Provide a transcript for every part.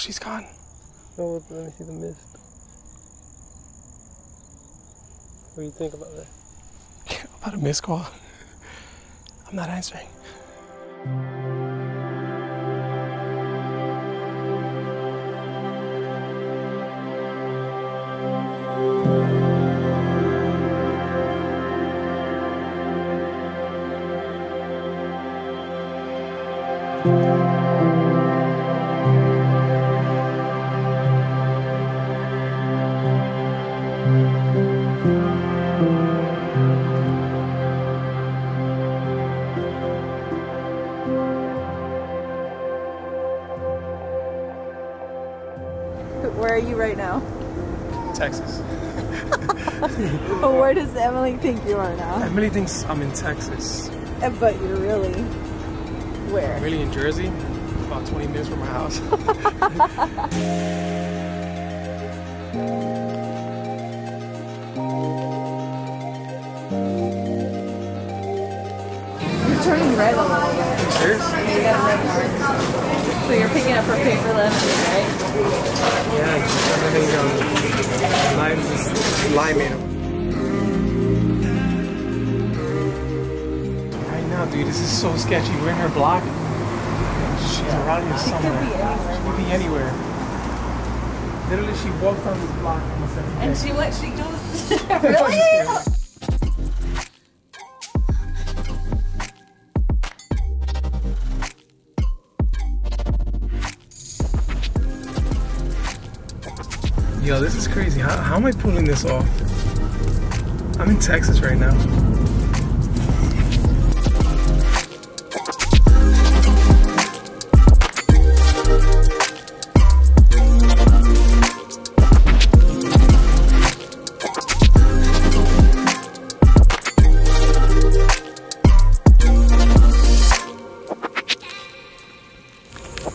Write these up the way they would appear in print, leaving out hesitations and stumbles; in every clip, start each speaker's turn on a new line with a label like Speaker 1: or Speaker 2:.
Speaker 1: she's gone.
Speaker 2: Oh, let me see the mist. What do you think about that?
Speaker 1: About a missed call? I'm not answering.
Speaker 3: Where are you right now?
Speaker 1: Texas.
Speaker 3: Where does Emily think you are now?
Speaker 1: Emily thinks I'm in Texas.
Speaker 3: But you're really where?
Speaker 1: I'm really in Jersey, about 20 minutes from my house.
Speaker 3: You're turning red a little bit.
Speaker 1: Are you serious?
Speaker 3: Yeah, you got a red mark. So you're picking up her paper lemonade, right?
Speaker 1: Yeah, I'm having lime. Right now, dude, this is so sketchy. We're in her block. She's around here somewhere. She could be anywhere. Literally, she walked on this block almost every day.
Speaker 3: And she goes, really?
Speaker 1: Yo, this is crazy. How am I pulling this off? I'm in Texas right now.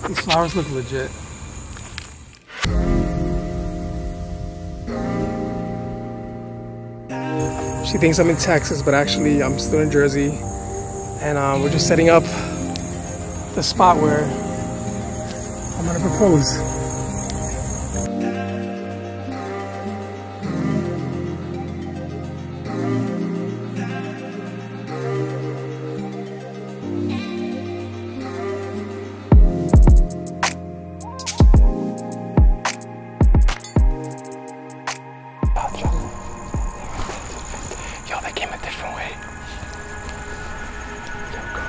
Speaker 1: These flowers look legit. She thinks I'm in Texas, but actually I'm still in Jersey. And we're just setting up the spot where I'm gonna propose. Yo, they came a different way. Yo, go.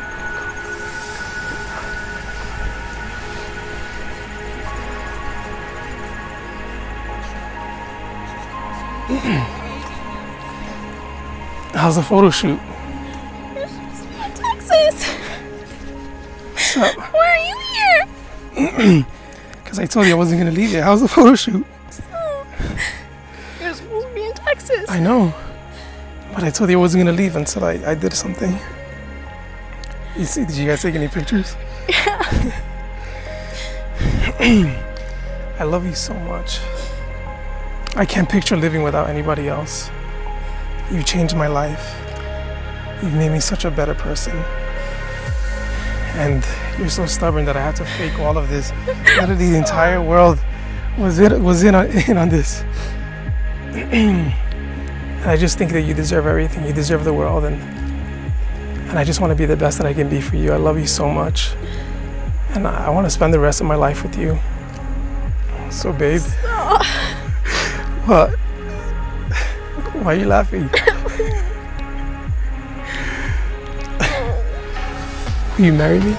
Speaker 1: How's the photo shoot?
Speaker 3: You're supposed to be in Texas.
Speaker 1: What's up?
Speaker 3: Why are you here?
Speaker 1: Because I told you I wasn't going to leave yet. How's the photo shoot?
Speaker 3: You're supposed to be in Texas.
Speaker 1: I know. But I told you I wasn't going to leave until I did something. You see, did you guys take any pictures?
Speaker 3: Yeah.
Speaker 1: I love you so much. I can't picture living without anybody else. You changed my life. You've made me such a better person. And you're so stubborn that I had to fake all of this. Literally the entire world was in on this. And I just think that you deserve everything. You deserve the world, and I just want to be the best that I can be for you. I love you so much. And I want to spend the rest of my life with you. So babe.
Speaker 3: Stop.
Speaker 1: What? Why are you laughing? Will you marry me?